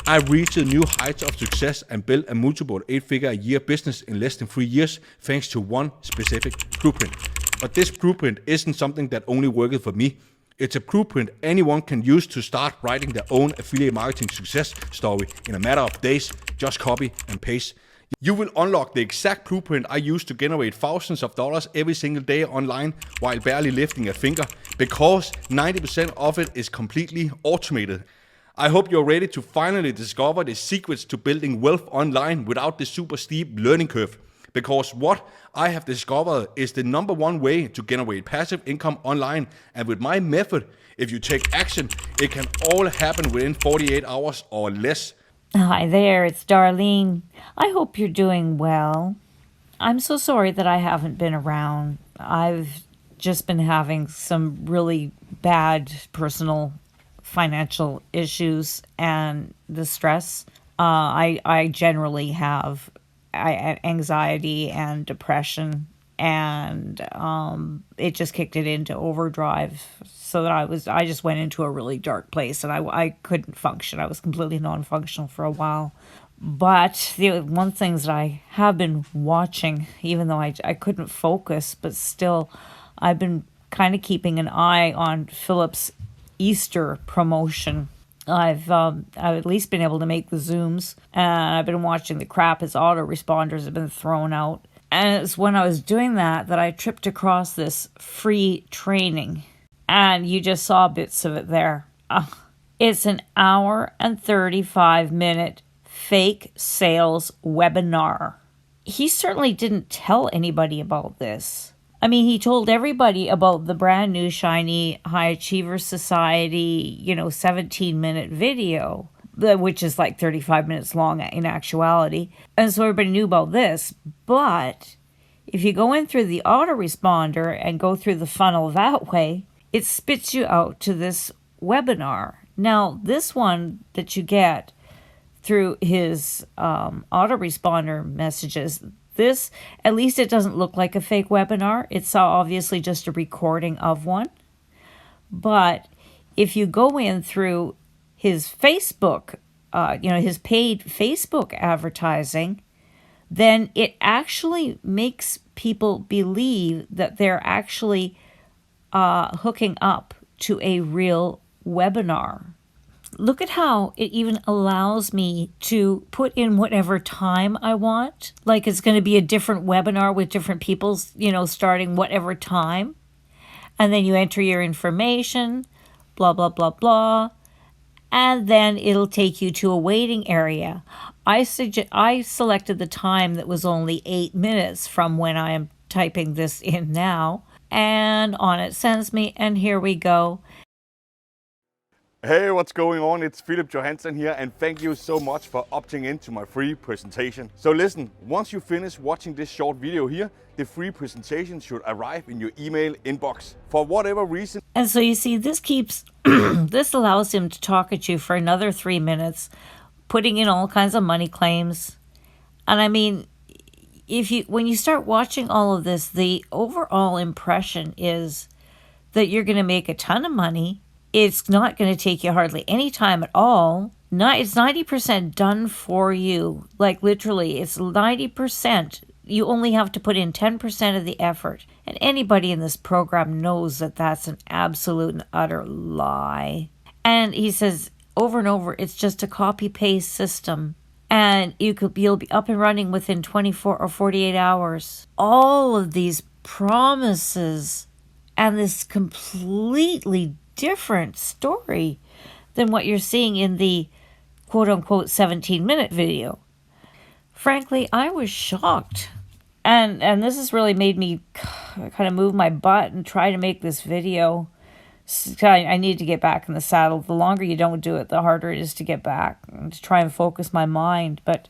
I reached new heights of success and built a multiple 8-figure a year business in less than 3 years thanks to one specific blueprint. But this blueprint isn't something that only worked for me. It's a blueprint anyone can use to start writing their own affiliate marketing success story in a matter of days. Just copy and paste. You will unlock the exact blueprint I use to generate thousands of dollars every single day online while barely lifting a finger, because 90% of it is completely automated. I hope you're ready to finally discover the secrets to building wealth online without the super steep learning curve. Because what I have discovered is the number one way to generate passive income online. And with my method, if you take action, it can all happen within 48 hours or less. Hi there, it's Darlene. I hope you're doing well. I'm so sorry that I haven't been around. I've just been having some really bad personal financial issues and the stress. I generally have anxiety and depression, and it just kicked it into overdrive, so that I just went into a really dark place, and I couldn't function. I was completely non-functional for a while. But the one things that I have been watching, even though I couldn't focus, but still I've been kind of keeping an eye on Philip's Easter promotion. I've at least been able to make the Zooms, and I've been watching the crap his autoresponders have been thrown out. And it's when I was doing that I tripped across this free training, and you just saw bits of it there. It's an hour and 35-minute fake sales webinar. He certainly didn't tell anybody about this. I mean, he told everybody about the brand new shiny High Achievers Society, 17-minute video, which is like 35 minutes long in actuality. And so everybody knew about this. But if you go in through the autoresponder and go through the funnel that way, it spits you out to this webinar. Now, this one that you get through his autoresponder messages, this, at least it doesn't look like a fake webinar. It's obviously just a recording of one. But if you go in through his Facebook, his paid Facebook advertising, then it actually makes people believe that they're actually hooking up to a real webinar. Look at how it even allows me to put in whatever time I want. Like it's going to be a different webinar with different people, starting whatever time. And then you enter your information, blah, blah, blah, blah. And then it'll take you to a waiting area. I selected the time that was only 8 minutes from when I am typing this in now. And on it sends me, and here we go. Hey, what's going on? It's philipjohansen here, and thank you so much for opting into my free presentation. So listen, once you finish watching this short video here, the free presentation should arrive in your email inbox for whatever reason. And so you see, this allows him to talk at you for another 3 minutes, putting in all kinds of money claims. And I mean, when you start watching all of this, the overall impression is that you're going to make a ton of money. It's not going to take you hardly any time at all. It's 90% done for you. Like literally, it's 90%. You only have to put in 10% of the effort. And anybody in this program knows that that's an absolute and utter lie. And he says over and over, it's just a copy-paste system. And you'll be up and running within 24 or 48 hours. All of these promises and this completely different story than what you're seeing in the quote-unquote 17-minute video. Frankly, I was shocked. And this has really made me kind of move my butt and try to make this video. I need to get back in the saddle. The longer you don't do it, the harder it is to get back and to try and focus my mind. But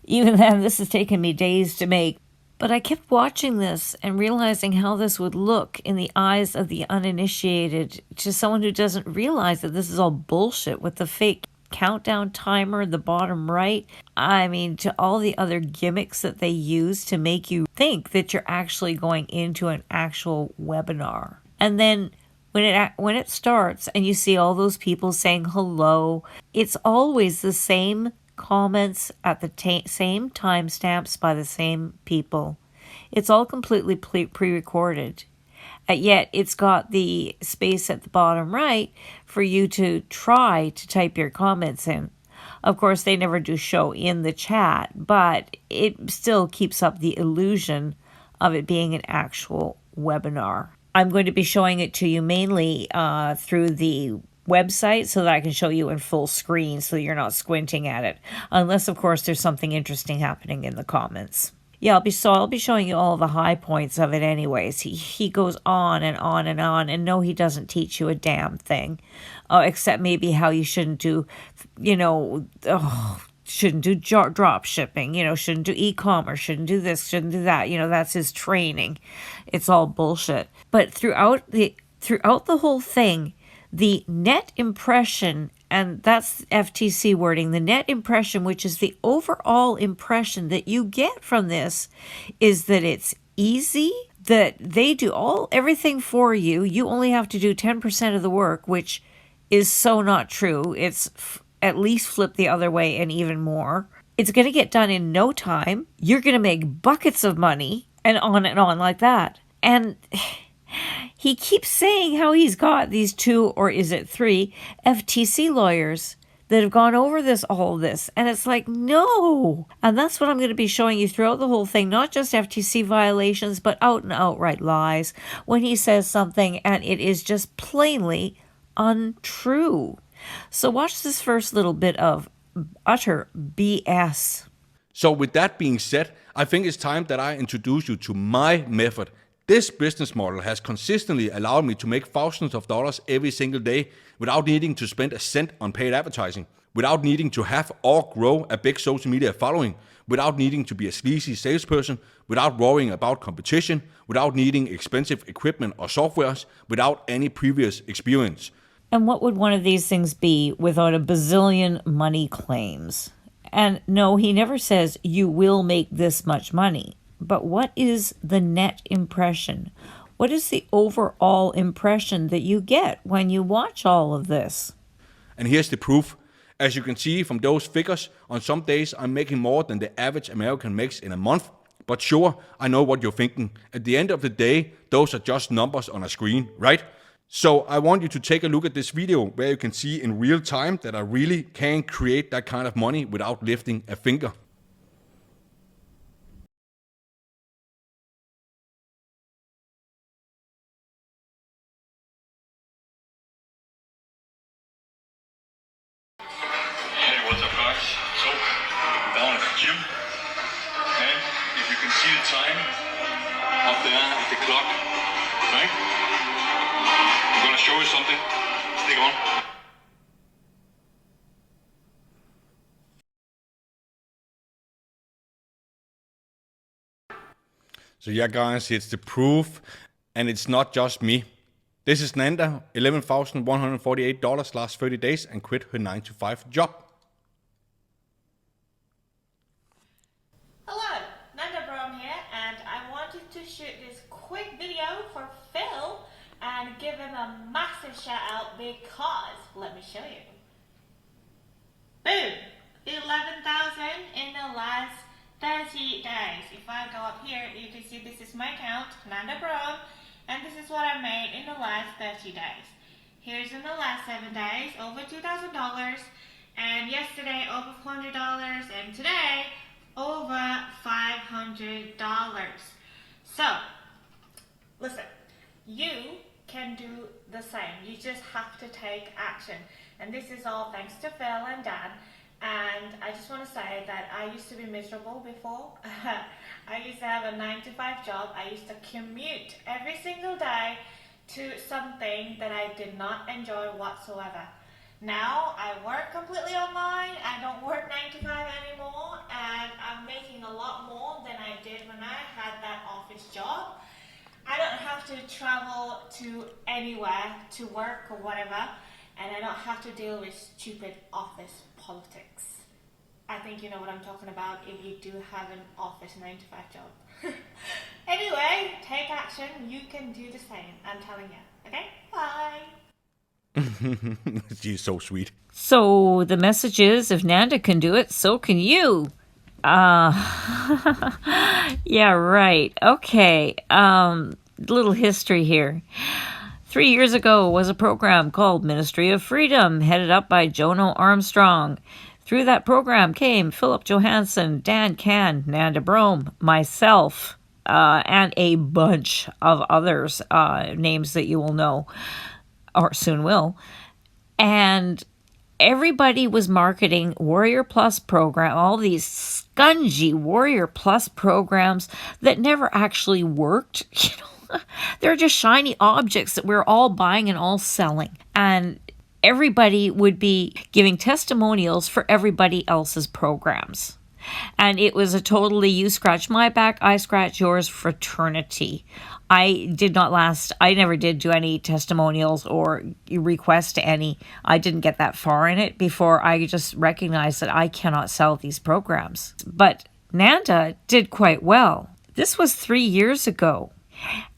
even then, this has taken me days to make. But I kept watching this and realizing how this would look in the eyes of the uninitiated, to someone who doesn't realize that this is all bullshit with the fake countdown timer in the bottom right. I mean, to all the other gimmicks that they use to make you think that you're actually going into an actual webinar. And then when it starts and you see all those people saying hello, it's always the same comments at the same timestamps by the same people. It's all completely pre-recorded. Yet it's got the space at the bottom right for you to try to type your comments in. Of course, they never do show in the chat, but it still keeps up the illusion of it being an actual webinar. I'm going to be showing it to you mainly through the website so that I can show you in full screen so you're not squinting at it. Unless, of course, there's something interesting happening in the comments. Yeah, I'll be showing you all the high points of it anyways. He goes on and on and on, and no, he doesn't teach you a damn thing, except maybe how you shouldn't do, shouldn't do drop shipping, shouldn't do e-commerce, shouldn't do this, shouldn't do that. That's his training. It's all bullshit. But throughout the whole thing, the net impression, and that's FTC wording, the net impression, which is the overall impression that you get from this, is that it's easy, that they do everything for you. You only have to do 10% of the work, which is so not true. It's at least flip the other way and even more. It's going to get done in no time. You're going to make buckets of money and on like that. And he keeps saying how he's got these 2, or is it 3, FTC lawyers that have gone over all of this. And it's like, no. And that's what I'm going to be showing you throughout the whole thing, not just FTC violations, but out and outright lies when he says something and it is just plainly untrue. So watch this first little bit of utter BS. So with that being said, I think it's time that I introduce you to my method. This business model has consistently allowed me to make thousands of dollars every single day without needing to spend a cent on paid advertising, without needing to have or grow a big social media following, without needing to be a sleazy salesperson, without worrying about competition, without needing expensive equipment or softwares, without any previous experience. And what would one of these things be without a bazillion money claims? And no, he never says you will make this much money. But what is the net impression? What is the overall impression that you get when you watch all of this? And here's the proof. As you can see from those figures, on some days I'm making more than the average American makes in a month. But sure, I know what you're thinking. At the end of the day, those are just numbers on a screen, right? So I want you to take a look at this video where you can see in real time that I really can create that kind of money without lifting a finger. What's up, guys? So, I'm down at the gym, and if you can see the time up there at the clock, right? I'm gonna show you something. Stick on. So yeah, guys, it's the proof, and it's not just me. This is Nanda, $11,148 last 30 days, and quit her 9-to-5 job. Hello, Nanda Brom here, and I wanted to shoot this quick video for Phil and give him a massive shout out because, let me show you. Boom! 11,000 in the last 30 days. If I go up here, you can see this is my account, Nanda Brom, and this is what I made in the last 30 days. Here's in the last 7 days, over $2,000, and yesterday over $400, and today over $500. So, listen, you can do the same. You just have to take action. And this is all thanks to Phil and Dan. And I just want to say that I used to be miserable before. I used to have a 9-to-5 job. I used to commute every single day to something that I did not enjoy whatsoever. Now I work completely online. I don't work 9-to-5 anymore, and I'm making a lot more than I did when I had that office job. I don't have to travel to anywhere to work or whatever, and I don't have to deal with stupid office politics. I think you know what I'm talking about if you do have an office 9-to-5 job. Anyway, take action. You can do the same. I'm telling you. Okay? Bye. Bye. She's so sweet. So the message is, if Nanda can do it, so can you. Yeah, right. Okay. Little history here. 3 years ago was a program called Ministry of Freedom, headed up by Jono Armstrong. Through that program came Philip Johansen, Dan Can, Nanda Brome, myself, and a bunch of others, names that you will know, or soon will. And everybody was marketing Warrior Plus program, all these scungy Warrior Plus programs that never actually worked. They're just shiny objects that we're all buying and all selling. And everybody would be giving testimonials for everybody else's programs. And it was a totally you scratch my back, I scratch yours fraternity. I never did do any testimonials or request any. I didn't get that far in it before I just recognized that I cannot sell these programs. But Nanda did quite well. This was 3 years ago.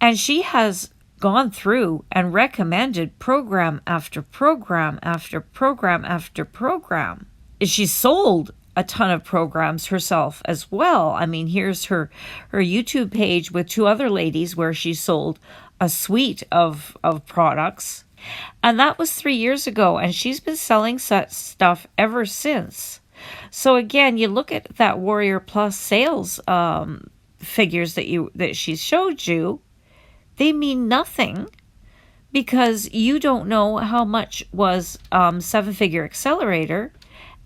And she has gone through and recommended program after program after program after program. She sold a ton of programs herself as well. I mean, here's her YouTube page with 2 other ladies where she sold a suite of products. And that was 3 years ago, and she's been selling such stuff ever since. So again, you look at that Warrior Plus sales figures that she showed you, they mean nothing because you don't know how much was 7-figure accelerator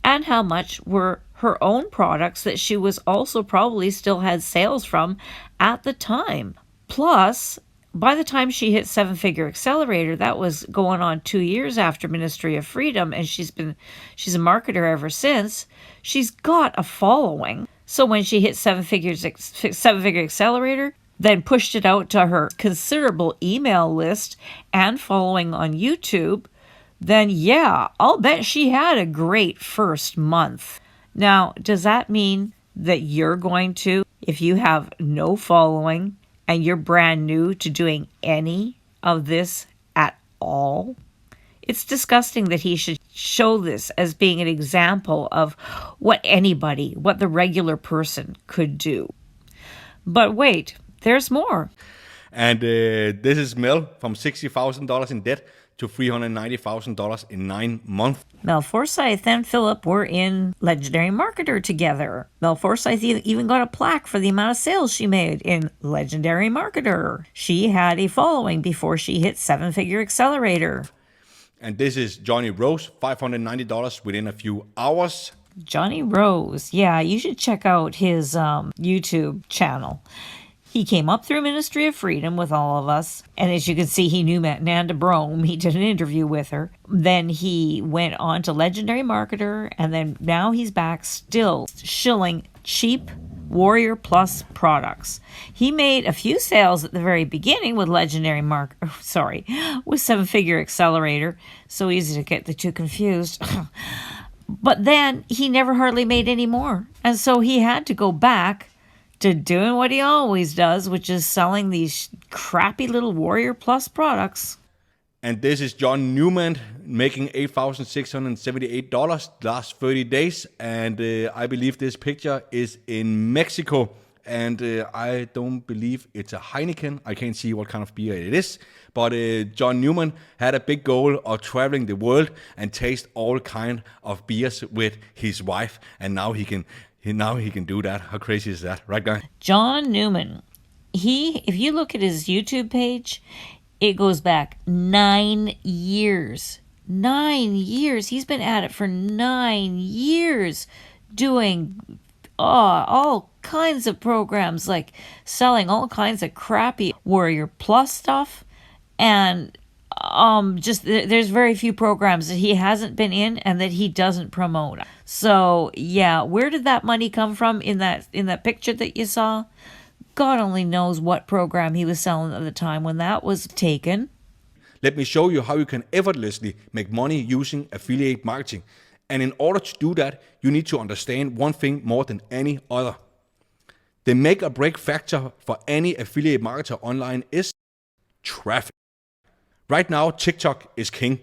and how much were her own products that she was also probably still had sales from at the time. Plus, by the time she hit 7-figure accelerator, that was going on 2 years after Ministry of Freedom, and she's a marketer ever since. She's got a following. So when she hit 7-figure accelerator, then pushed it out to her considerable email list and following on YouTube, then yeah, I'll bet she had a great first month. Now, does that mean that you're going to, if you have no following and you're brand new to doing any of this at all? It's disgusting that he should show this as being an example of what the regular person could do. But wait, there's more. And this is Mel from $60,000 in debt to $390,000 in 9 months. Mel Forsyth and Philip were in Legendary Marketer together. Mel Forsyth even got a plaque for the amount of sales she made in Legendary Marketer. She had a following before she hit 7-figure accelerator. And this is Johnny Rose, $590 within a few hours. Johnny Rose. Yeah, you should check out his YouTube channel. He came up through Ministry of Freedom with all of us. And as you can see, he knew Nanda Brome. He did an interview with her. Then he went on to Legendary Marketer. And then now he's back still shilling cheap Warrior Plus products. He made a few sales at the very beginning with with 7-figure accelerator. So easy to get the two confused. But then he never hardly made any more. And so he had to go back to doing what he always does, which is selling these crappy little Warrior Plus products. And this is John Newman making $8,678 last 30 days. And I believe this picture is in Mexico. And I don't believe it's a Heineken. I can't see what kind of beer it is. But John Newman had a big goal of traveling the world and taste all kind of beers with his wife. And now he can do that. How crazy is that? Right, guy? John Newman. If you look at his YouTube page, it goes back 9 years. 9 years. He's been at it for 9 years doing all kinds of programs, like selling all kinds of crappy Warrior Plus stuff. And there's very few programs that he hasn't been in and that he doesn't promote. So yeah, where did that money come from in that picture that you saw? God only knows what program he was selling at the time when that was taken. Let me show you how you can effortlessly make money using affiliate marketing. And in order to do that, you need to understand one thing more than any other. The make or break factor for any affiliate marketer online is traffic. Right now, TikTok is king.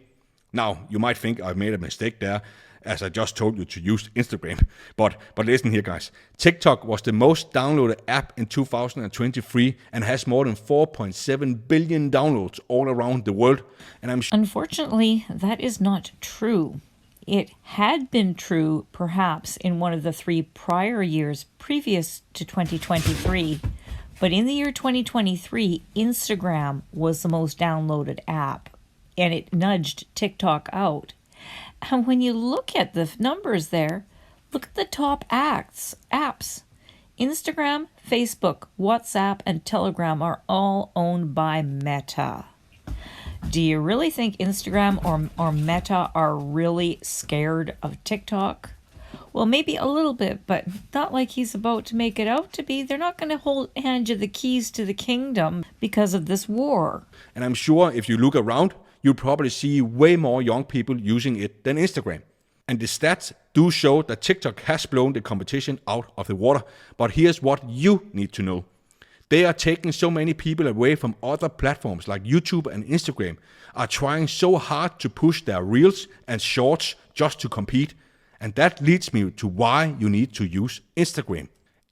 Now, you might think I made a mistake there, as I just told you to use Instagram. But listen here, guys. TikTok was the most downloaded app in 2023 and has more than 4.7 billion downloads all around the world. And Unfortunately, that is not true. It had been true, perhaps, in one of the 3 prior years previous to 2023. But in the year 2023, Instagram was the most downloaded app, and it nudged TikTok out. And when you look at the numbers there, look at the top apps. Instagram, Facebook, WhatsApp, and Telegram are all owned by Meta. Do you really think Instagram or Meta are really scared of TikTok? Well, maybe a little bit, but not like he's about to make it out to be. They're not going to hand you the keys to the kingdom because of this war. And I'm sure if you look around, you'll probably see way more young people using it than Instagram. And the stats do show that TikTok has blown the competition out of the water. But here's what you need to know. They are taking so many people away from other platforms like YouTube and Instagram, are trying so hard to push their reels and shorts just to compete. And that leads me to why you need to use Instagram.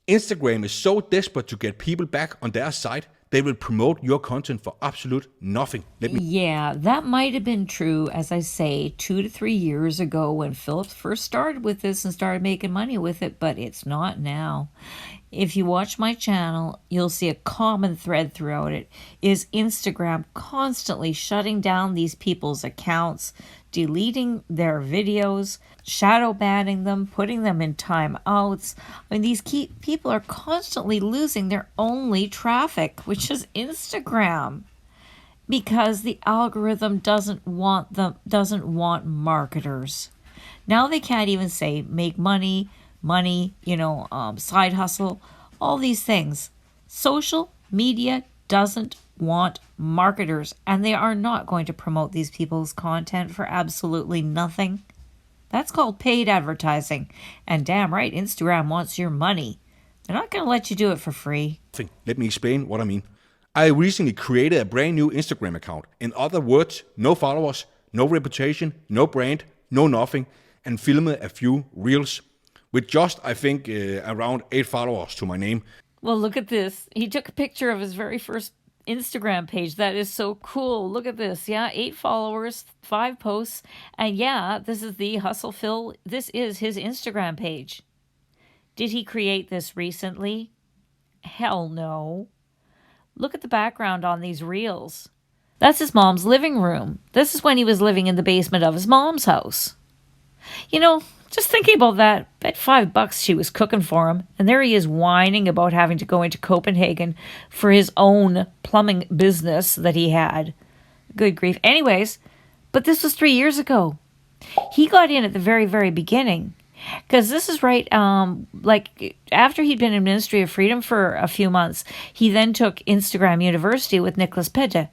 Instagram is so desperate to get people back on their side, they will promote your content for absolute nothing. Yeah, that might have been true, as I say, 2 to 3 years ago when Philip first started with this and started making money with it, but it's not now. If you watch my channel, you'll see a common thread throughout it is Instagram constantly shutting down these people's accounts, deleting their videos, shadow banning them, putting them in timeouts. I mean, these people are constantly losing their only traffic, which is Instagram, because the algorithm doesn't want marketers. Now they can't even say make money, side hustle, all these things. Social media doesn't want marketers, and they are not going to promote these people's content for absolutely nothing. That's called paid advertising. And damn right, Instagram wants your money. They're not going to let you do it for free. Let me explain what I mean. I recently created a brand new Instagram account. In other words, no followers, no reputation, no brand, no nothing, and filmed a few reels with just, I think, around 8 followers to my name. Well, look at this. He took a picture of his very first Instagram page. That is so cool. Look at this. Yeah, 8 followers, 5 posts. And yeah, this is the Hustle Phil. This is his Instagram page. Did he create this recently? Hell no. Look at the background on these reels. That's his mom's living room. This is when he was living in the basement of his mom's house. You know, just thinking about that, bet $5 she was cooking for him. And there he is whining about having to go into Copenhagen for his own plumbing business that he had. Good grief. Anyways, but this was 3 years ago. He got in at the very, very beginning. Because this is right, like after he'd been in Ministry of Freedom for a few months, he then took Instagram University with Nicholas Pede.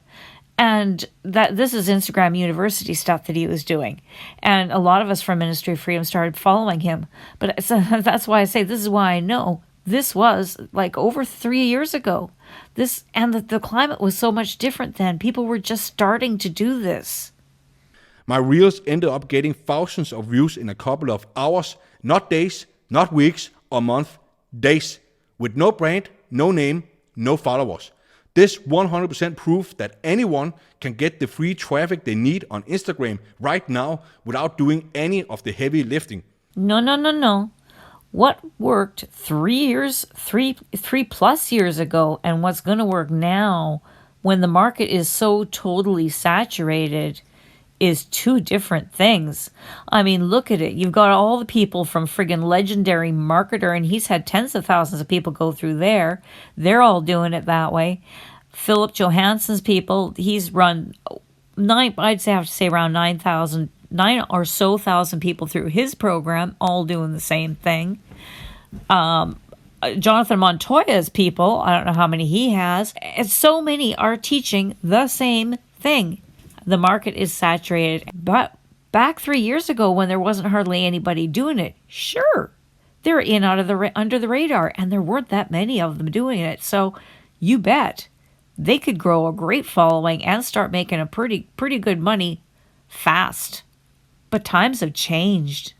And this is Instagram University stuff that he was doing. And a lot of us from Ministry of Freedom started following him. But that's why I say this is why I know this was like over 3 years ago. The climate was so much different then. People were just starting to do this. My reels ended up getting thousands of views in a couple of hours, not days, not weeks or months, days, with no brand, no name, no followers. This 100% proof that anyone can get the free traffic they need on Instagram right now without doing any of the heavy lifting. No. What worked 3 plus years ago and what's going to work now when the market is so totally saturated is 2 different things. I mean, look at it. You've got all the people from friggin' Legendary Marketer, and he's had tens of thousands of people go through there. They're all doing it that way. Philipjohansen's people, he's run I'd have to say around 9 or so thousand people through his program, all doing the same thing. Jonathan Montoya's people, I don't know how many he has, and so many are teaching the same thing. The market is saturated. But back 3 years ago when there wasn't hardly anybody doing it, sure, they're in under the radar, and there weren't that many of them doing it. So you bet They could grow a great following and start making a pretty good money fast. But times have changed.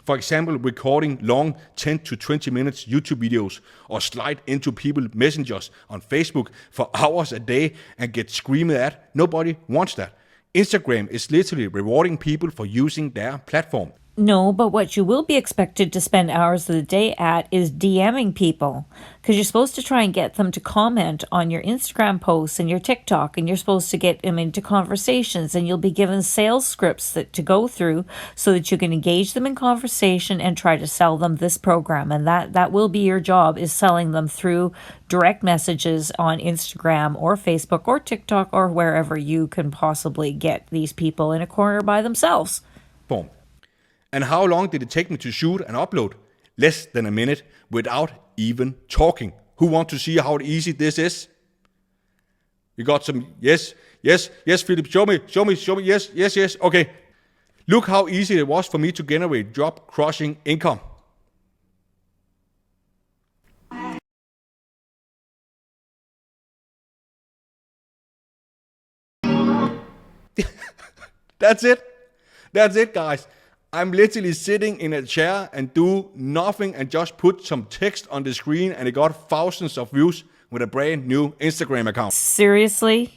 For example, recording long 10 to 20 minutes YouTube videos or slide into people messengers on Facebook for hours a day and get screamed at. Nobody wants that. Instagram is literally rewarding people for using their platform. No, but what you will be expected to spend hours of the day at is DMing people, because you're supposed to try and get them to comment on your Instagram posts and your TikTok, and you're supposed to get them into conversations, and you'll be given sales scripts to go through so that you can engage them in conversation and try to sell them this program. And that will be your job, is selling them through direct messages on Instagram or Facebook or TikTok or wherever you can possibly get these people in a corner by themselves. Form. And how long did it take me to shoot and upload? Less than a minute without even talking. Who want to see how easy this is? You got some, yes, Philip, show me, yes, okay. Look how easy it was for me to generate job-crushing income. That's it, guys. I'm literally sitting in a chair and do nothing and just put some text on the screen, and it got thousands of views with a brand new Instagram account. Seriously?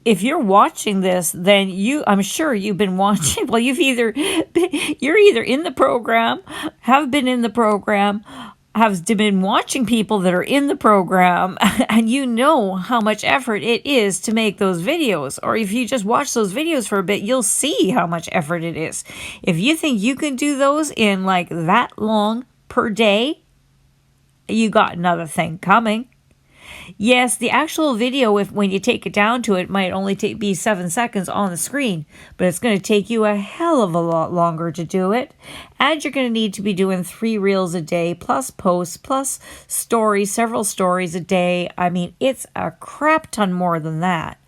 If you're watching this, then I'm sure you've been watching. Well, you're either in the program, have been in the program, have been watching people that are in the program, and you know how much effort it is to make those videos. Or if you just watch those videos for a bit, you'll see how much effort it is. If you think you can do those in like that long per day, you got another thing coming. Yes, the actual video, when you take it down to it, might only be 7 seconds on the screen, but it's going to take you a hell of a lot longer to do it. And you're going to need to be doing 3 reels a day, plus posts, plus stories, several stories a day. I mean, it's a crap ton more than that.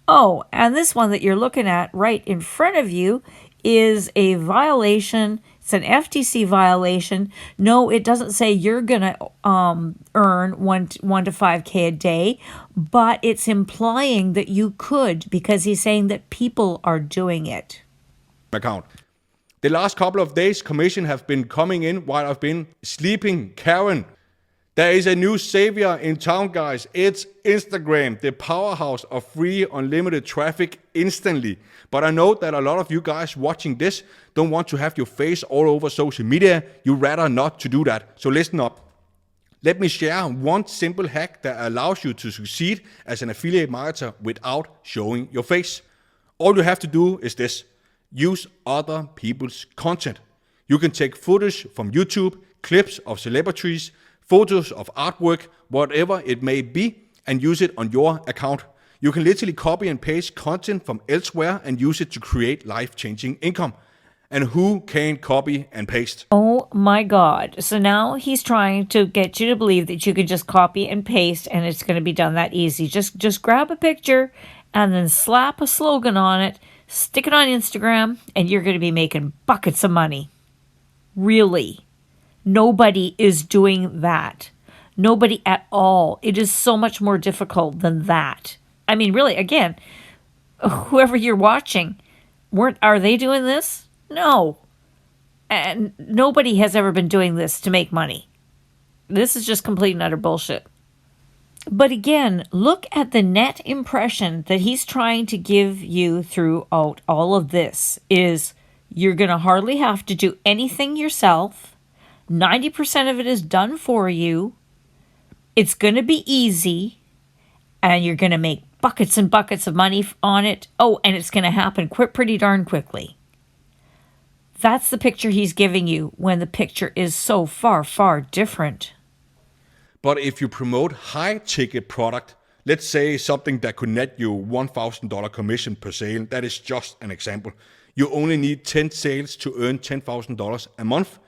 Oh, and this one that you're looking at right in front of you is a violation. It's an FTC violation. No, it doesn't say you're going to earn 1 to 5K a day, but it's implying that you could, because he's saying that people are doing it. Account. The last couple of days, commission have been coming in while I've been sleeping. Karen, there is a new savior in town, guys. It's Instagram, the powerhouse of free, unlimited traffic instantly. But I know that a lot of you guys watching this don't want to have your face all over social media. You'd rather not to do that. So listen up. Let me share one simple hack that allows you to succeed as an affiliate marketer without showing your face. All you have to do is this. Use other people's content. You can take footage from YouTube, clips of celebrities, photos of artwork, whatever it may be, and use it on your account. You can literally copy and paste content from elsewhere and use it to create life-changing income. And who can copy and paste? Oh my God. So now he's trying to get you to believe that you can just copy and paste and it's going to be done that easy. Just grab a picture and then slap a slogan on it, stick it on Instagram, and you're going to be making buckets of money. Really. Nobody is doing that. Nobody at all. It is so much more difficult than that. I mean, really, again, whoever you're watching, are they doing this? No. And nobody has ever been doing this to make money. This is just complete and utter bullshit. But again, look at the net impression that he's trying to give you throughout all of this is you're going to hardly have to do anything yourself. 90% of it is done for you. It's going to be easy. And you're going to make buckets and buckets of money on it. Oh, and it's going to happen pretty darn quickly. That's the picture he's giving you when the picture is so far, far different. But if you promote high-ticket product, let's say something that could net you $1,000 commission per sale, that is just an example. You only need 10 sales to earn $10,000 a month,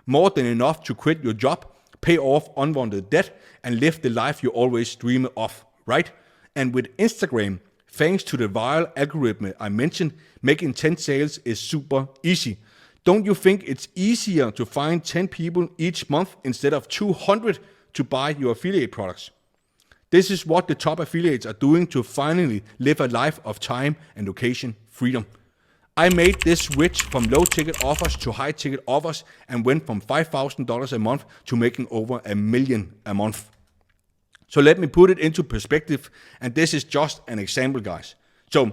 more than enough to quit your job, pay off unwanted debt, and live the life you always dream of, right? And with Instagram, thanks to the viral algorithm I mentioned, making 10 sales is super easy. Don't you think it's easier to find 10 people each month instead of 200 to buy your affiliate products? This is what the top affiliates are doing to finally live a life of time and location freedom. I made this switch from low ticket offers to high ticket offers and went from $5,000 a month to making over $1 million a month. So let me put it into perspective, and this is just an example, guys. So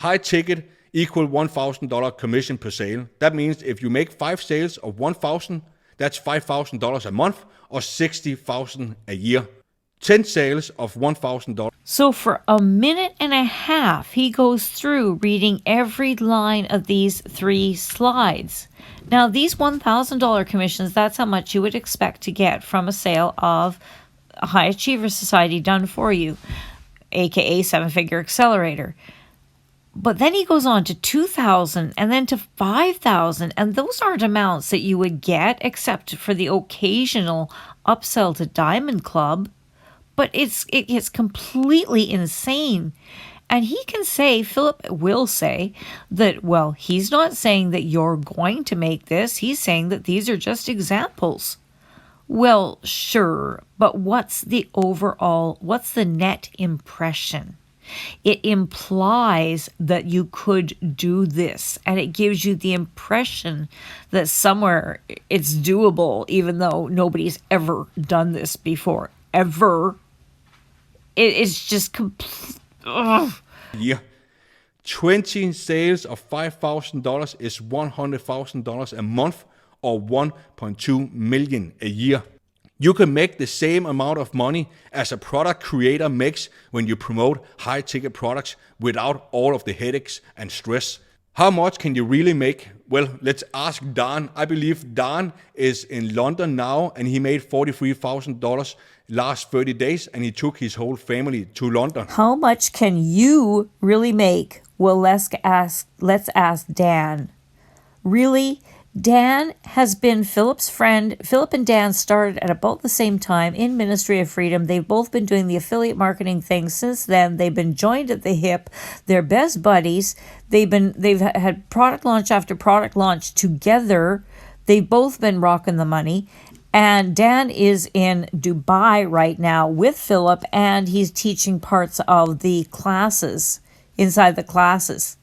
high ticket equal $1,000 commission per sale. That means if you make 5 sales of $1,000, that's $5,000 a month or $60,000 a year. 10 sales of $1,000. So for a minute and a half, he goes through reading every line of these 3 slides. Now, these $1,000 commissions, that's how much you would expect to get from a sale of a High Achiever Society done for you, aka 7-figure accelerator. But then he goes on to 2,000 and then to 5,000, and those aren't amounts that you would get except for the occasional upsell to Diamond Club. But it gets completely insane. And he can say, Philip will say that, well, he's not saying that you're going to make this. He's saying that these are just examples. Well, sure, but what's the net impression? It implies that you could do this, and it gives you the impression that somewhere it's doable, even though nobody's ever done this before. Ever. It's just complete. Yeah. 20 sales of $5,000 is $100,000 a month or $1.2 million a year. You can make the same amount of money as a product creator makes when you promote high ticket products without all of the headaches and stress. How much can you really make? Well, let's ask Dan. I believe Dan is in London now, and he made $43,000 last 30 days, and he took his whole family to London. How much can you really make? Well, let's ask Dan. Really? Dan has been Philip's friend. Philip and Dan started at about the same time in Ministry of Freedom. They've both been doing the affiliate marketing thing since then. They've been joined at the hip. They're best buddies. They've had product launch after product launch together. They've both been rocking the money. And Dan is in Dubai right now with Philip, and he's teaching parts of the classes, inside the classes.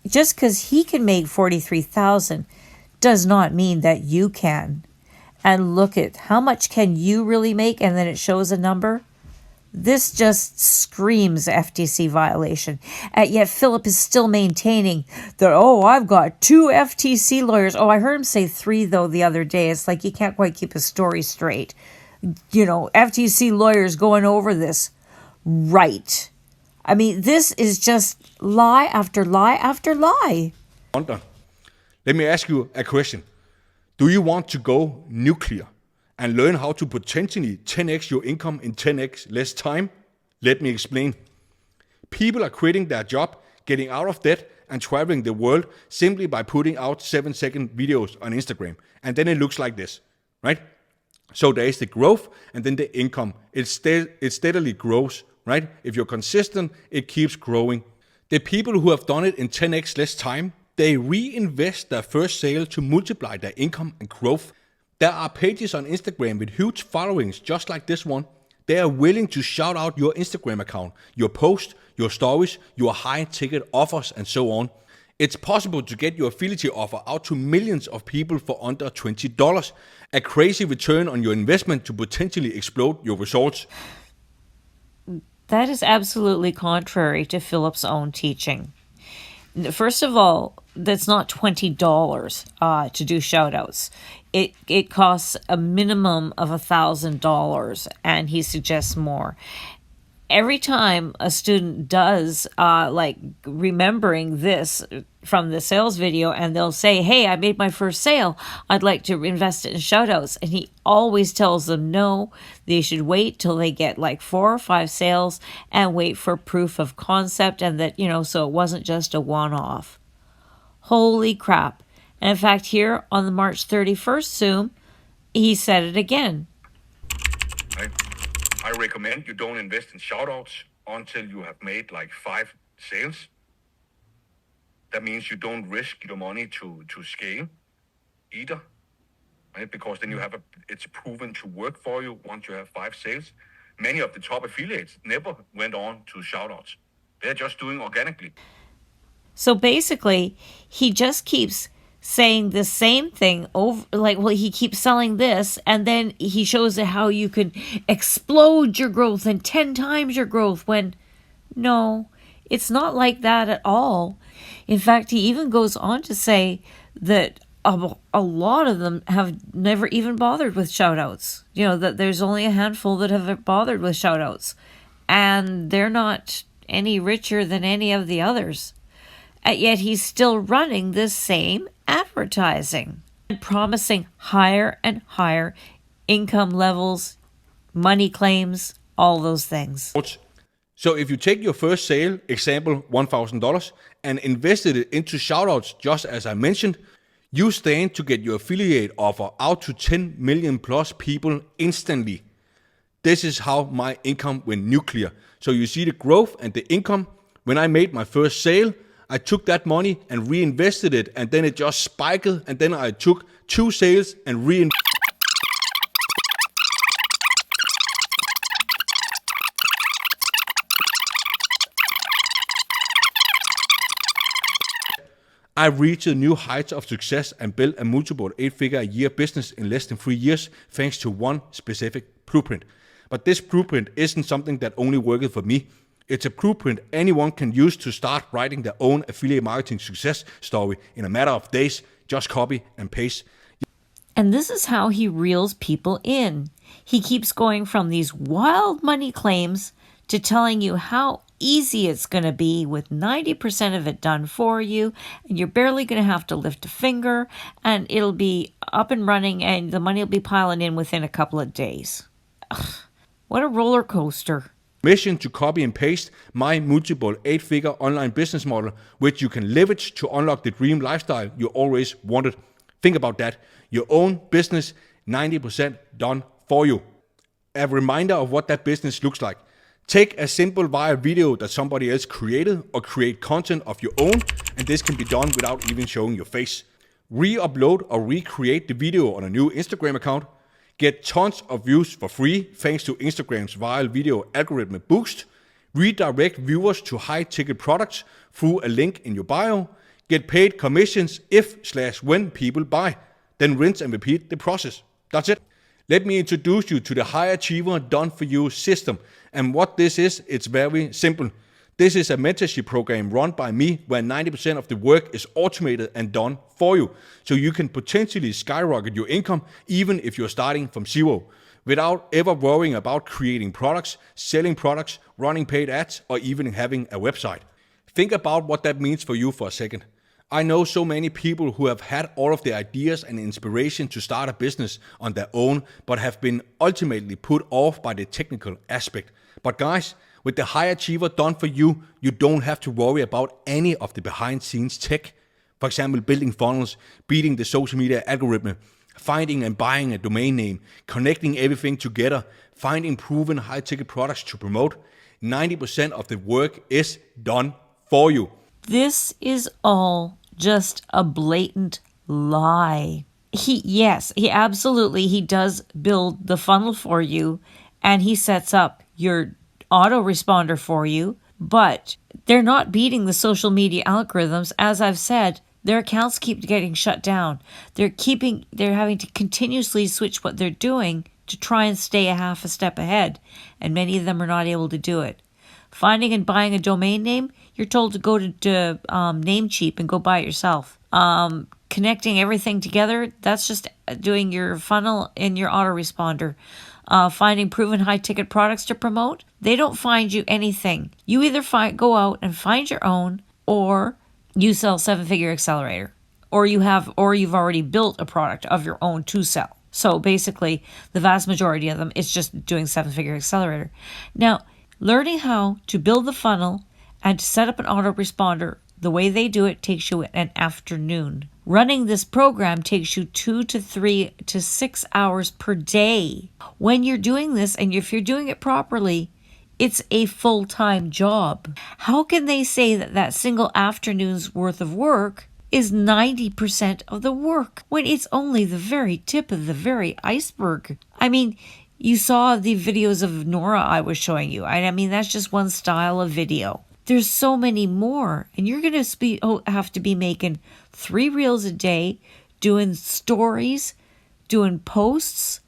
Just because he can make $43,000 does not mean that you can. And look at how much can you really make, and then it shows a number. This just screams FTC violation. And yet Philip is still maintaining that, I've got 2 FTC lawyers. I heard him say 3, though, the other day. It's like you can't quite keep a story straight. FTC lawyers going over this. Right. I mean, this is just lie after lie after lie. Let me ask you a question. Do you want to go nuclear and learn how to potentially 10x your income in 10x less time? Let me explain. People are quitting their job, getting out of debt, and traveling the world simply by putting out 7-second videos on Instagram. And then it looks like this, right? So there is the growth and then the income. It steadily grows, right? If you're consistent, it keeps growing. The people who have done it in 10x less time, they reinvest their first sale to multiply their income and growth. There are pages on Instagram with huge followings just like this one. They are willing to shout out your Instagram account, your post, your stories, your high ticket offers, and so on. It's possible to get your affiliate offer out to millions of people for under $20. A crazy return on your investment to potentially explode your results. That is absolutely contrary to Philip's own teaching. First of all, that's not $20 to do shout-outs. It costs a minimum of $1,000, and he suggests more. Every time a student does, remembering this from the sales video, and they'll say, hey, I made my first sale, I'd like to invest it in shout-outs. And he always tells them no, they should wait till they get 4 or 5 sales and wait for proof of concept, and that, so it wasn't just a one-off. Holy crap. And in fact, here on the March 31st Zoom, he said it again. I recommend you don't invest in shoutouts until you have made 5 sales. That means you don't risk your money to scale either, right? Because then it's proven to work for you once you have 5 sales. many of the top affiliates never went on to shoutouts. They're just doing organically. So basically, he just keeps saying the same thing over, like, well, he keeps selling this, and then he shows how you can explode your growth and 10 times your growth, when no, it's not like that at all. In fact, he even goes on to say that a lot of them have never even bothered with shoutouts. You know, that there's only a handful that have bothered with shoutouts, and they're not any richer than any of the others. And yet he's still running this same advertising and promising higher and higher income levels, money claims, all those things. So if you take your first sale, example $1,000, and invested it into shoutouts, just as I mentioned, you stand to get your affiliate offer out to 10 million plus people instantly. This is how my income went nuclear. So you see the growth and the income. When I made my first sale, I took that money and reinvested it, and then it just spiked, and then I took 2 sales and reinvested. I reached new heights of success and built a multiple 8-figure a year business in less than 3 years, thanks to one specific blueprint. But this blueprint isn't something that only worked for me. It's a blueprint anyone can use to start writing their own affiliate marketing success story in a matter of days. Just copy and paste. And this is how he reels people in. He keeps going from these wild money claims to telling you how easy it's going to be with 90% of it done for you, and you're barely going to have to lift a finger, and it'll be up and running, and the money will be piling in within a couple of days. Ugh, what a roller coaster. Mission to copy and paste my multiple 8-figure online business model, which you can leverage to unlock the dream lifestyle you always wanted. Think about that. Your own business, 90% done for you. A reminder of what that business looks like. Take a simple viral video that somebody else created, or create content of your own, and this can be done without even showing your face. Re-upload or recreate the video on a new Instagram account. Get tons of views for free thanks to Instagram's viral video algorithm boost. Redirect viewers to high-ticket products through a link in your bio. Get paid commissions if/when people buy. Then rinse and repeat the process. That's it. Let me introduce you to the High Achiever Done For You system. And what this is, it's very simple. This is a mentorship program run by me where 90% of the work is automated and done for you. So you can potentially skyrocket your income even if you're starting from zero, without ever worrying about creating products, selling products, running paid ads, or even having a website. Think about what that means for you for a second. I know so many people who have had all of the ideas and inspiration to start a business on their own, but have been ultimately put off by the technical aspect. But guys, with the High Achiever Done For You, you don't have to worry about any of the behind scenes tech. For example, building funnels, beating the social media algorithm, finding and buying a domain name, connecting everything together, finding proven high ticket products to promote. 90% of the work is done for you. This is all just a blatant lie. He does build the funnel for you, and he sets up your autoresponder for you, but they're not beating the social media algorithms. As I've said, their accounts keep getting shut down. They're having to continuously switch what they're doing to try and stay a half a step ahead, and many of them are not able to do it. Finding and buying a domain name, you're told to go to Namecheap and go buy it yourself. Connecting everything together, that's just doing your funnel in your autoresponder. Finding proven high-ticket products to promote, they don't find you anything. You either go out and find your own, or you sell 7-figure accelerator, or you've already built a product of your own to sell. So basically, the vast majority of them, it's just doing 7-figure accelerator. Now, learning how to build the funnel and to set up an autoresponder the way they do it takes you an afternoon. Running this program takes you 2 to 3 to 6 hours per day. When you're doing this, and if you're doing it properly, it's a full-time job. How can they say that single afternoon's worth of work is 90% of the work when it's only the very tip of the very iceberg? I mean, You saw the videos of Nora I was showing you. I mean, that's just one style of video. There's so many more. And you're going to have to be making 3 reels a day, doing stories, doing posts,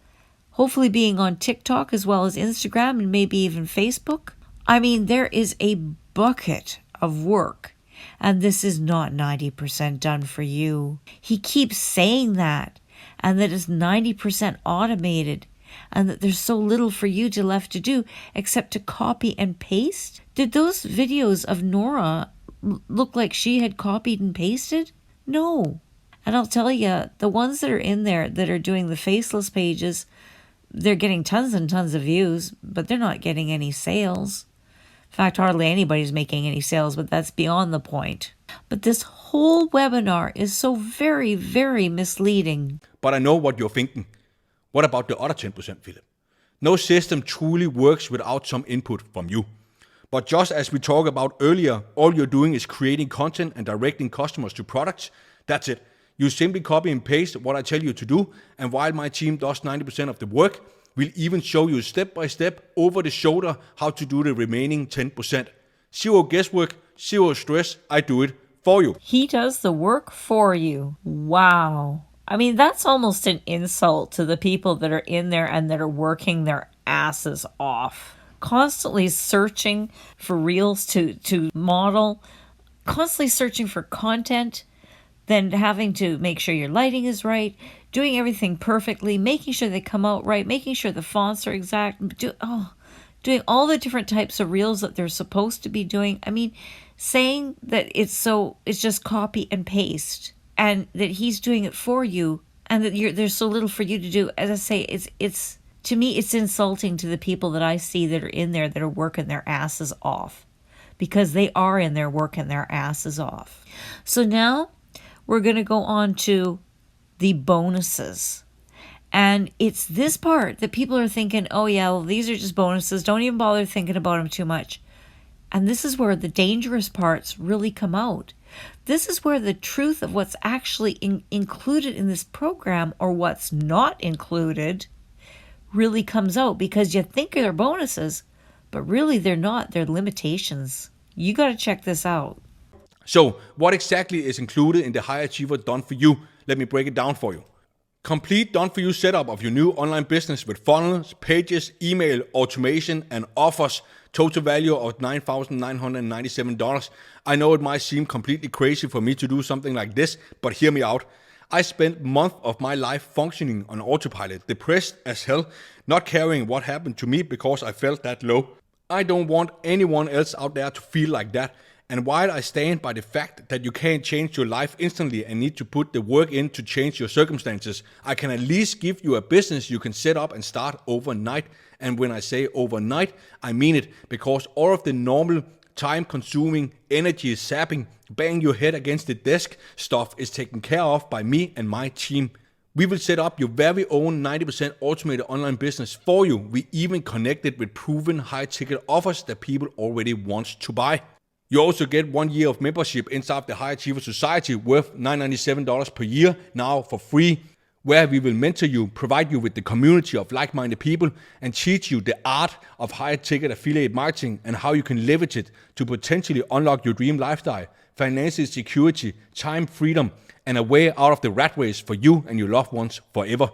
hopefully being on TikTok as well as Instagram and maybe even Facebook. I mean, there is a bucket of work. And this is not 90% done for you. He keeps saying that. And that it's 90% automated. And that there's so little for you left to do except to copy and paste. Did those videos of Nora look like she had copied and pasted? No. And I'll tell you, the ones that are in there that are doing the faceless pages, they're getting tons and tons of views, but they're not getting any sales. In fact, hardly anybody's making any sales, but that's beyond the point. But this whole webinar is so very, very misleading. But I know what you're thinking. What about the other 10%, Philip? No system truly works without some input from you. But just as we talked about earlier, all you're doing is creating content and directing customers to products. That's it. You simply copy and paste what I tell you to do, and while my team does 90% of the work, we'll even show you step by step over the shoulder how to do the remaining 10%. Zero guesswork, zero stress, I do it for you. He does the work for you. Wow. I mean, that's almost an insult to the people that are in there and that are working their asses off. Constantly searching for reels to model, constantly searching for content, then having to make sure your lighting is right, doing everything perfectly, making sure they come out right, making sure the fonts are exact, doing all the different types of reels that they're supposed to be doing. I mean, saying that it's just copy and paste and that he's doing it for you and that there's so little for you to do. As I say, it's to me, it's insulting to the people that I see that are in there that are working their asses off, because they are in there working their asses off. So now we're going to go on to the bonuses. And it's this part that people are thinking, oh yeah, well, these are just bonuses. Don't even bother thinking about them too much. And this is where the dangerous parts really come out. This is where the truth of what's actually included in this program or what's not included really comes out, because you think they're bonuses, but really they're not. They're limitations. You got to check this out. So what exactly is included in the High Achiever Done For You? Let me break it down for you. Complete Done For You setup of your new online business with funnels, pages, email, automation, and offers. Total value of $9,997. I know it might seem completely crazy for me to do something like this, but hear me out. I spent months of my life functioning on autopilot, depressed as hell, not caring what happened to me because I felt that low. I don't want anyone else out there to feel like that. And while I stand by the fact that you can't change your life instantly and need to put the work in to change your circumstances, I can at least give you a business you can set up and start overnight. And when I say overnight, I mean it, because all of the normal time-consuming, energy-sapping, bang your head against the desk stuff is taken care of by me and my team. We will set up your very own 90% automated online business for you. We even connect it with proven high-ticket offers that people already want to buy. You also get 1 year of membership inside the High Achiever Society worth $997 per year now for free, where we will mentor you, provide you with the community of like-minded people, and teach you the art of high-ticket affiliate marketing and how you can leverage it to potentially unlock your dream lifestyle, financial security, time freedom, and a way out of the rat race for you and your loved ones forever.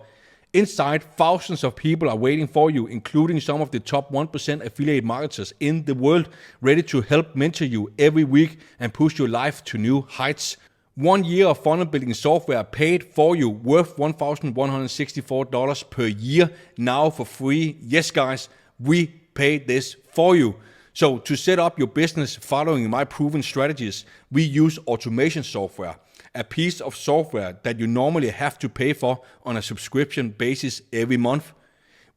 Inside, thousands of people are waiting for you, including some of the top 1% affiliate marketers in the world, ready to help mentor you every week and push your life to new heights. 1 year of funnel building software paid for you worth $1,164 per year now for free. Yes, guys, we paid this for you. So to set up your business following my proven strategies, we use automation software, a piece of software that you normally have to pay for on a subscription basis every month.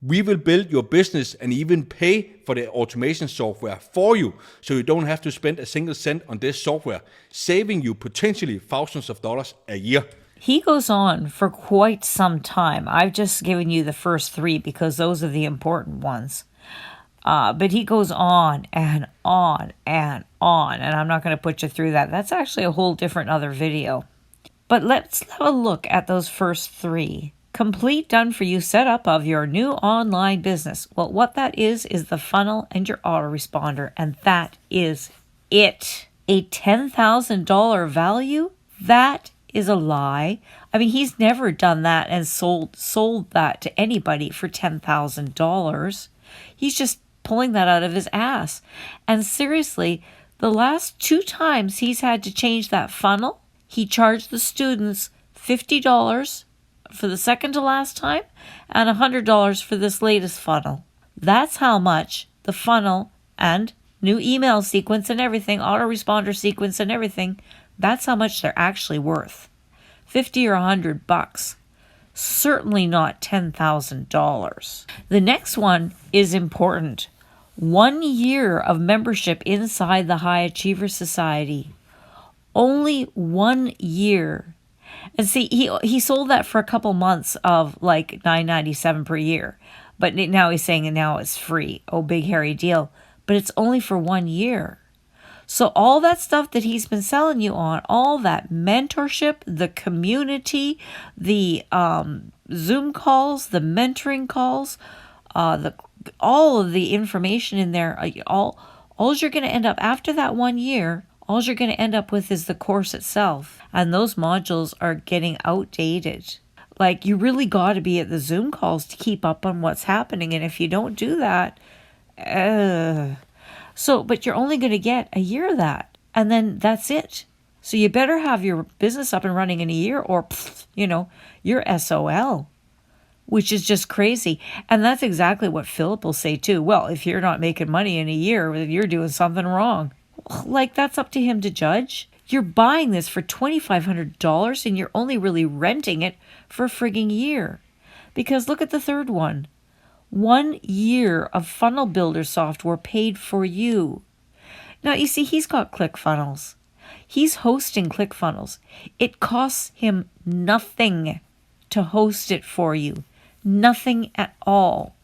We will build your business and even pay for the automation software for you, so you don't have to spend a single cent on this software, saving you potentially thousands of dollars a year. He goes on for quite some time. I've just given you the first 3 because those are the important ones. But he goes on and on and on, and I'm not going to put you through that. That's actually a whole different other video. But let's have a look at those first 3. complete done-for-you setup of your new online business. Well, what that is the funnel and your autoresponder, and that is it. A $10,000 value? That is a lie. I mean, he's never done that and sold that to anybody for $10,000. He's just pulling that out of his ass. And seriously, the last 2 times he's had to change that funnel, he charged the students $50 for the second to last time and $100 for this latest funnel. That's how much the funnel and new email sequence and everything, autoresponder sequence and everything, that's how much they're actually worth. $50 or $100. Certainly not $10,000. The next one is important. 1 year of membership inside the High Achiever Society. Only 1 year. And see, he sold that for a couple months of like $9.97 per year. But now he's saying now it's free. Oh, big hairy deal. But it's only for 1 year. So all that stuff that he's been selling you on, all that mentorship, the community, the Zoom calls, the mentoring calls, all of the information in there, all you're going to end up after that 1 year, all you're going to end up with is the course itself. And those modules are getting outdated. Like, you really got to be at the Zoom calls to keep up on what's happening. And if you don't do that, but you're only going to get a year of that. And then that's it. So you better have your business up and running in a year or, you're SOL, which is just crazy. And that's exactly what Philip will say too. Well, if you're not making money in a year, you're doing something wrong. Like, that's up to him to judge. You're buying this for $2,500 and you're only really renting it for a frigging year. Because look at the third one. 1 year of funnel builder software paid for you. Now, you see, he's got ClickFunnels. He's hosting ClickFunnels. It costs him nothing to host it for you. Nothing at all.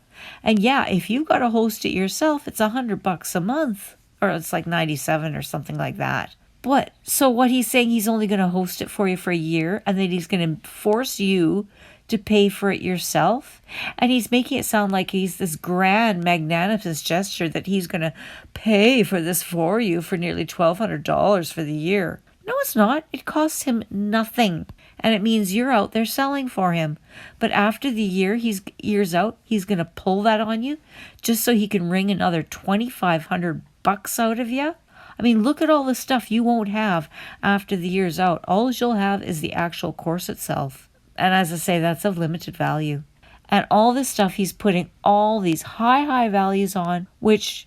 And yeah, if you've got to host it yourself, it's $100 a month. Or it's like 97 or something like that. But so what he's saying, he's only going to host it for you for a year, and then he's going to force you to pay for it yourself. And he's making it sound like he's this grand, magnanimous gesture that he's going to pay for this for you for nearly $1,200 for the year. No, it's not. It costs him nothing. And it means you're out there selling for him. But after the year's out, he's going to pull that on you just so he can wring another $2,500 out of you. I mean, look at all the stuff you won't have after the year's out. All you'll have is the actual course itself. And as I say, that's of limited value. And all this stuff he's putting all these high values on, which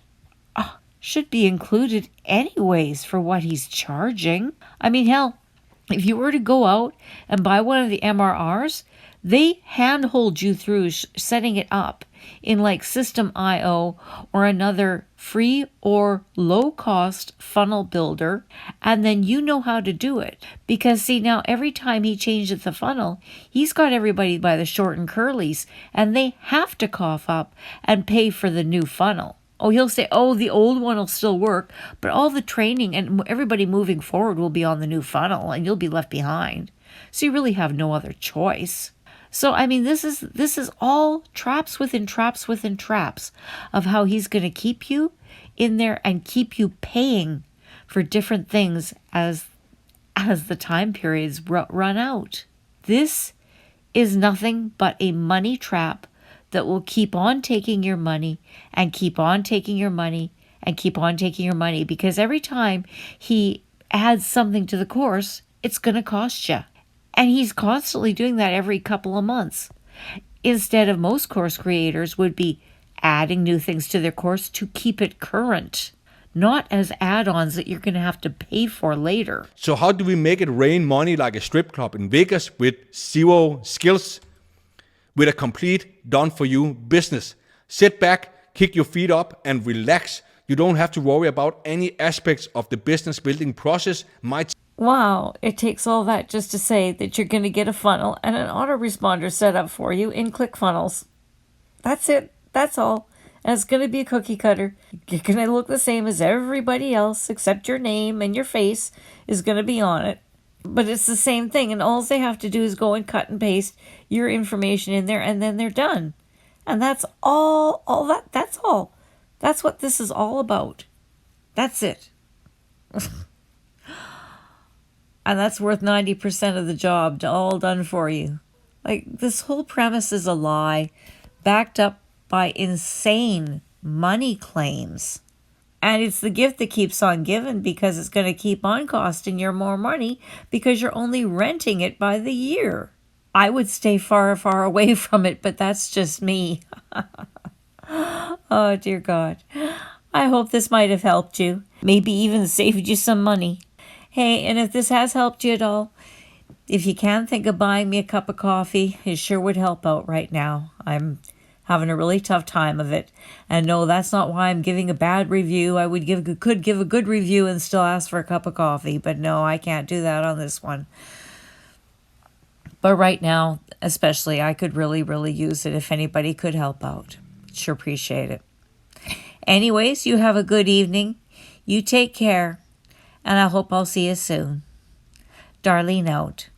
should be included anyways for what he's charging. I mean, hell, if you were to go out and buy one of the MRRs, they handhold you through setting it up in like System.io or another free or low-cost funnel builder, and then you know how to do it. Because see, now every time he changes the funnel, he's got everybody by the short and curlies, and they have to cough up and pay for the new funnel. Oh, he'll say, the old one will still work, but all the training and everybody moving forward will be on the new funnel, and you'll be left behind. So you really have no other choice. So, I mean, this is all traps within traps within traps of how he's going to keep you in there and keep you paying for different things as the time periods run out. This is nothing but a money trap that will keep on taking your money and keep on taking your money and keep on taking your money, because every time he adds something to the course, it's going to cost you. And he's constantly doing that every couple of months. Instead of most course creators would be adding new things to their course to keep it current, not as add-ons that you're going to have to pay for later. So how do we make it rain money like a strip club in Vegas with 0 skills? With a complete done-for-you business. Sit back, kick your feet up, and relax. You don't have to worry about any aspects of the business building process. Wow, it takes all that just to say that you're going to get a funnel and an autoresponder set up for you in ClickFunnels. That's it. That's all. And it's going to be a cookie cutter. You're going to look the same as everybody else, except your name and your face is going to be on it. But it's the same thing, and all they have to do is go and cut and paste your information in there, and then they're done. And that's that's all. That's what this is all about. That's it. And that's worth 90% of the job, all done for you. Like, this whole premise is a lie, backed up by insane money claims. And it's the gift that keeps on giving, because it's going to keep on costing you more money because you're only renting it by the year. I would stay far, far away from it, but that's just me. Oh, dear God. I hope this might have helped you. Maybe even saved you some money. Hey, and if this has helped you at all, if you can think of buying me a cup of coffee, it sure would help out right now. I'm having a really tough time of it. And no, that's not why I'm giving a bad review. I could give a good review and still ask for a cup of coffee, but no, I can't do that on this one. But right now, especially, I could really, really use it if anybody could help out. Sure appreciate it. Anyways, you have a good evening. You take care, and I hope I'll see you soon. Darlene out.